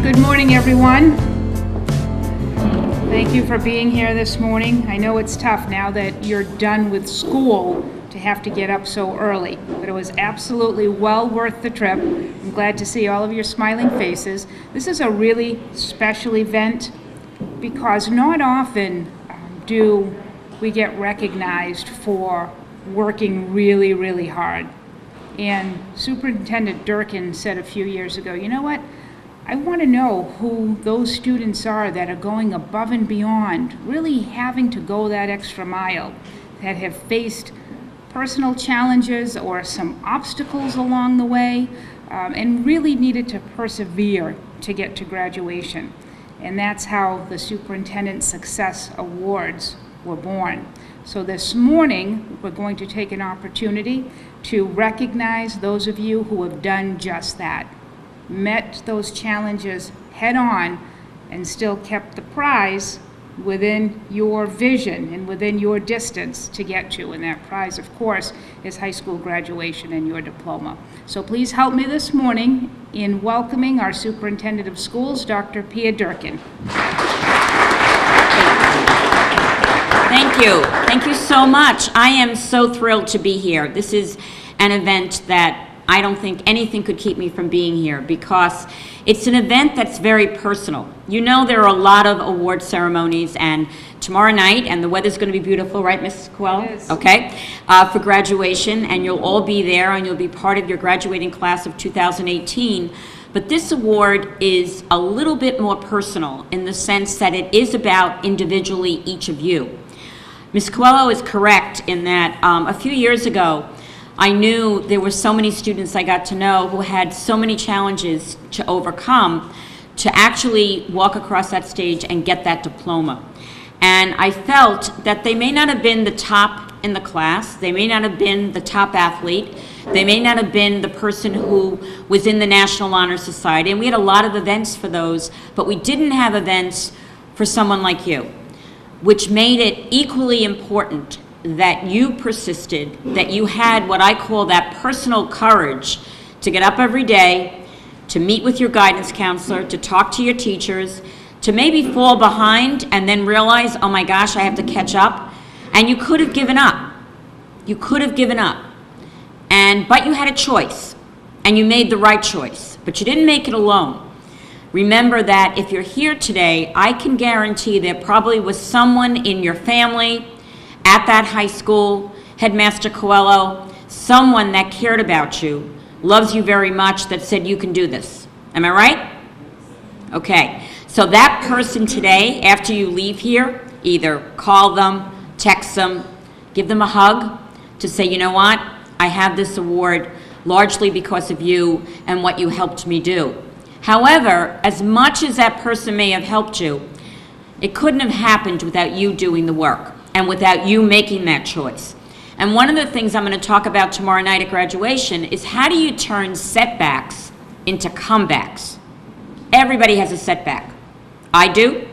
Good morning, everyone. Thank you for being here this morning. I know it's tough now that you're done with school to have to get up so early, but it was absolutely well worth the trip. I'm glad to see all of your smiling faces. This is a really special event because not often do we get recognized for working really, really hard. And Superintendent Durkin said a few years ago, you know what? I want to know who those students are that are going above and beyond, really having to go that extra mile, that have faced personal challenges or some obstacles along the way, and really needed to persevere to get to graduation. And that's how the Superintendent's Success Awards were born. So this morning, we're going to take an opportunity to recognize those of you who have done just that. Met those challenges head on and still kept the prize within your vision and within your distance to get to. And that prize, of course, is high school graduation and your diploma. So please help me this morning in welcoming our Superintendent of Schools, Dr. Pia Durkin. Thank you. Thank you so much. I am so thrilled to be here. This is an event that I don't think anything could keep me from being here because it's an event that's very personal. You know, there are a lot of award ceremonies, and tomorrow night, and the weather's going to be beautiful, right, Mrs. Coelho? Yes. Okay, for graduation, and you'll all be there, and you'll be part of your graduating class of 2018. But this award is a little bit more personal in the sense that it is about individually each of you. Ms. Coelho is correct in that a few years ago, I knew there were so many students I got to know who had so many challenges to overcome to actually walk across that stage and get that diploma. And I felt that they may not have been the top in the class, they may not have been the top athlete, they may not have been the person who was in the National Honor Society, and we had a lot of events for those, but we didn't have events for someone like you, which made it equally important that you persisted, that you had what I call that personal courage to get up every day, to meet with your guidance counselor, to talk to your teachers, to maybe fall behind and then realize, oh my gosh, I have to catch up. And you could have given up. You could have given up. But you had a choice, and you made the right choice, but you didn't make it alone. Remember that if you're here today, I can guarantee there probably was someone in your family, at that high school, Headmaster Coelho, someone that cared about you, loves you very much, that said you can do this. Am I right? Okay, so that person today, after you leave here, either call them, text them, give them a hug to say, you know what, I have this award largely because of you and what you helped me do. However, as much as that person may have helped you, it couldn't have happened without you doing the work and without you making that choice. And one of the things I'm going to talk about tomorrow night at graduation is how do you turn setbacks into comebacks? Everybody has a setback. I do.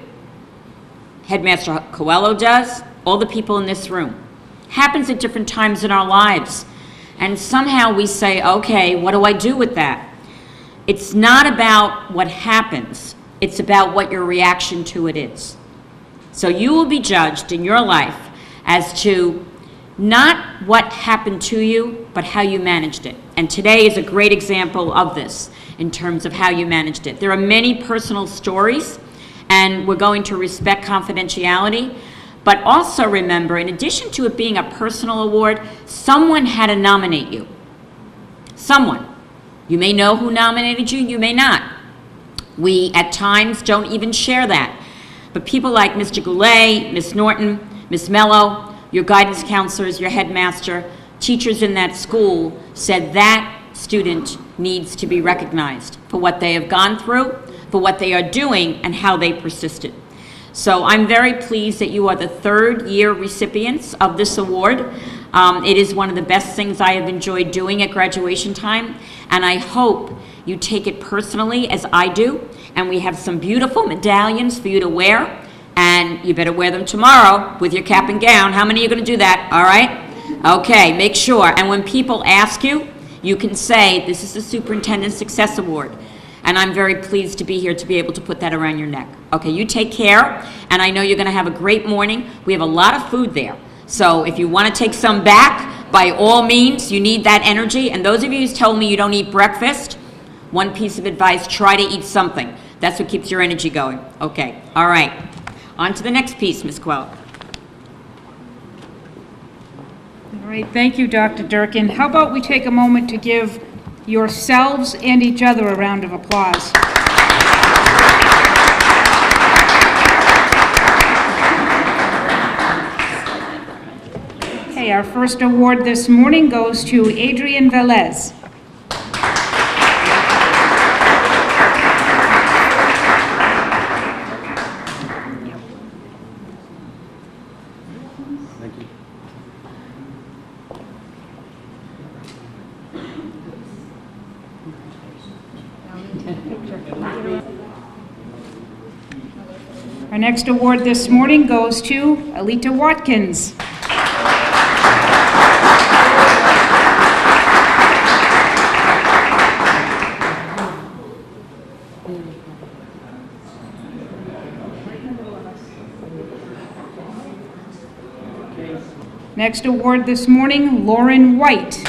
Headmaster Coelho does. All the people in this room. Happens at different times in our lives. And somehow we say, okay, what do I do with that? It's not about what happens. It's about what your reaction to it is. So you will be judged in your life as to not what happened to you, but how you managed it. And today is a great example of this in terms of how you managed it. There are many personal stories, and we're going to respect confidentiality, but also remember, in addition to it being a personal award, someone had to nominate you. Someone. You may know who nominated you, you may not. We, at times, don't even share that. But people like Mr. Goulet, Ms. Norton, Ms. Mello, your guidance counselors, your headmaster, teachers in that school said that student needs to be recognized for what they have gone through, for what they are doing, and how they persisted. So I'm very pleased that you are the third year recipients of this award. It is one of the best things I have enjoyed doing at graduation time, and I hope you take it personally as I do, and we have some beautiful medallions for you to wear, and you better wear them tomorrow with your cap and gown. How many are going to do that? All right? Okay, make sure. And when people ask you, you can say, this is the Superintendent's Success Award. and I'm very pleased to be here to be able to put that around your neck. Okay, you take care, and I know you're going to have a great morning. We have a lot of food there, so if you want to take some back, by all means, you need that energy. And those of you who told me you don't eat breakfast, one piece of advice, try to eat something. That's what keeps your energy going. Okay, all right. On to the next piece, Ms. Queller. All right, thank you, Dr. Durkin. How about we take a moment to give yourselves and each other a round of applause. Okay, our first award this morning goes to Adrian Velez. Our next award this morning goes to Alita Watkins. Next award this morning, Lauren White.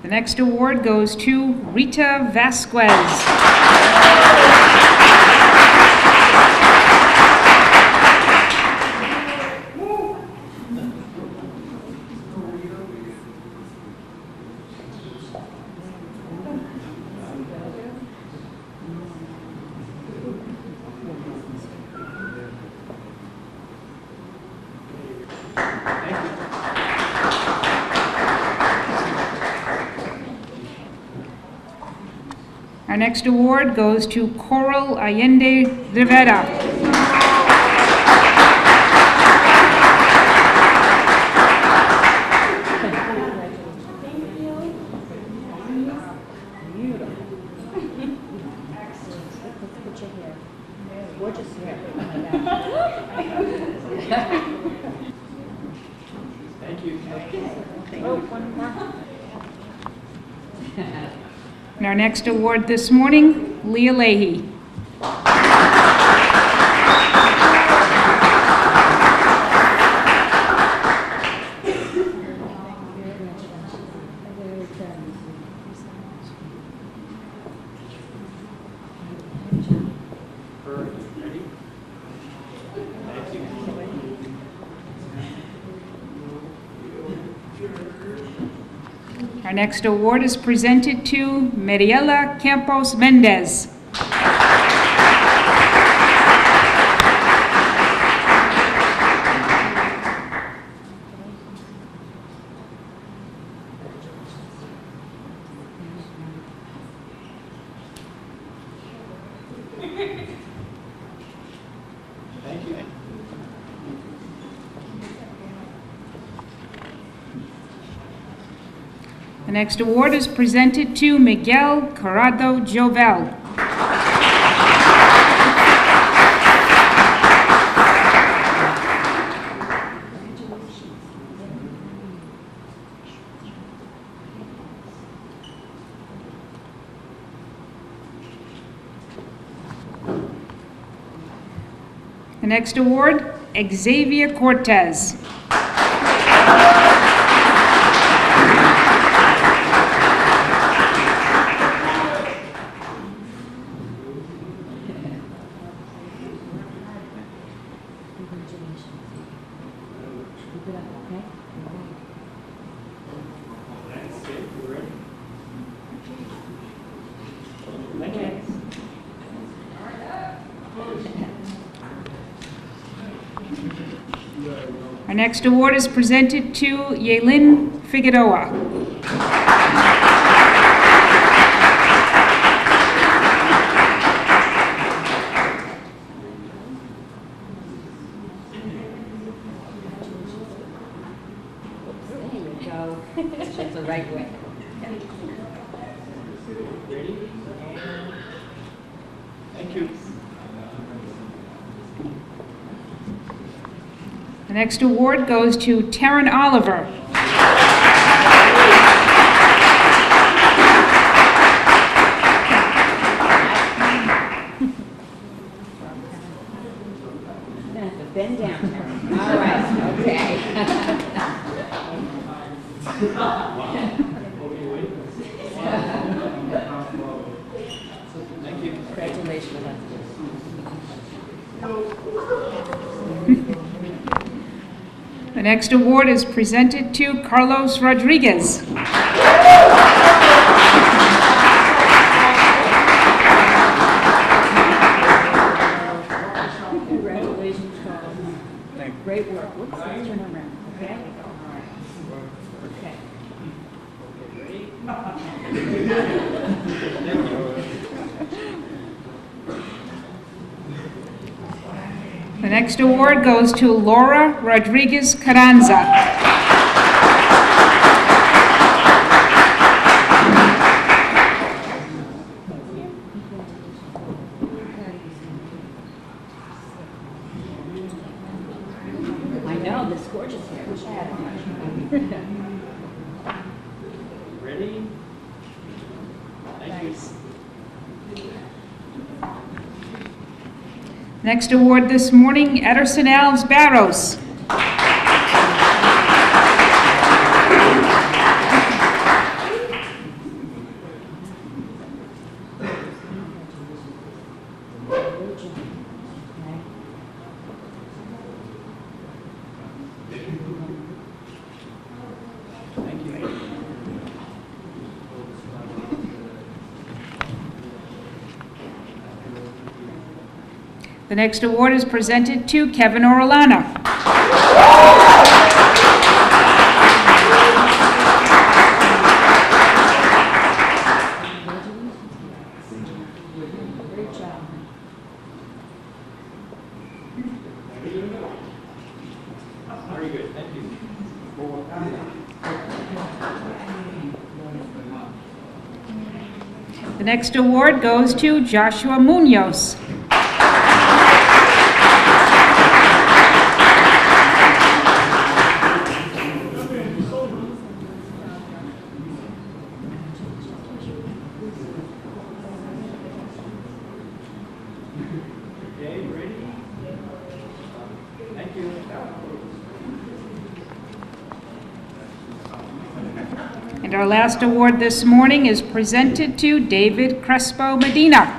The next award goes to Rita Vasquez. Our next award goes to Coral Allende Rivera. And our next award this morning, Leah Leahy. Our next award is presented to Mariela Campos Mendez. The next award is presented to Miguel Corrado Jovel. The next award, Xavier Cortez. Our next award is presented to Yelin Figueroa. There you go. That's the right way. Thank you. The next award goes to Taryn Oliver. Bend down, Taryn. All right, okay. Thank you. Congratulations. The next award is presented to Carlos Rodriguez. Congratulations, Carlos. Great work. Whoops, let's turn around, okay? All right. Okay. The next award goes to Laura Rodriguez Carranza. I know, this gorgeous hair. Wish I had it. Ready? Thank you. Next award this morning, Ederson Alves Barros. Thank you. The next award is presented to Kevin Orellana. Great job. Very good. Thank you. The next award goes to Joshua Munoz. Okay, ready? Thank you. And our last award this morning is presented to David Crespo Medina.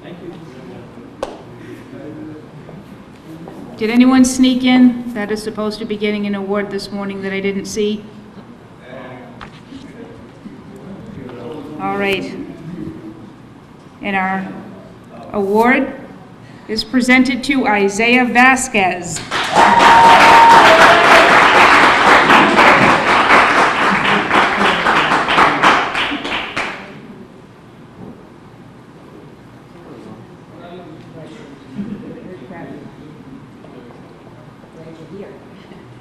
Thank you. Did anyone sneak in that is supposed to be getting an award this morning that I didn't see? All right. And our award is presented to Isaiah Vasquez.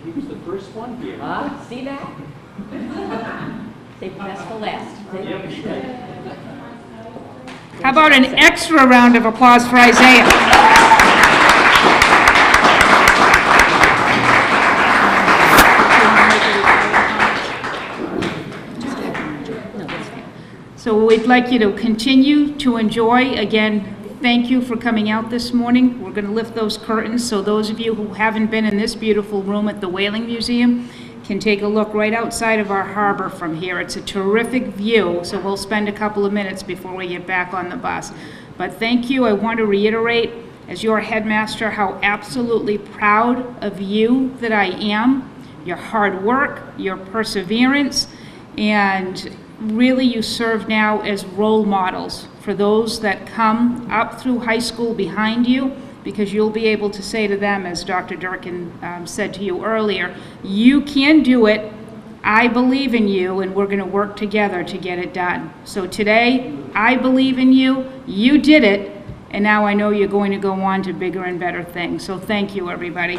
He was the first one here. See that? Save the best for last. How about an extra round of applause for Isaiah? So we'd like you to continue to enjoy. Again, thank you for coming out this morning. We're going to lift those curtains, so those of you who haven't been in this beautiful room at the Whaling Museum can take a look right outside of our harbor from here. It's a terrific view, so we'll spend a couple of minutes before we get back on the bus. But thank you. I want to reiterate, as your headmaster, how absolutely proud of you that I am, your hard work, your perseverance, and really you serve now as role models for those that come up through high school behind you, because you'll be able to say to them, as Dr. Durkin said to you earlier, you can do it, I believe in you, and we're going to work together to get it done. So today, I believe in you, you did it, and now I know you're going to go on to bigger and better things. So thank you, everybody.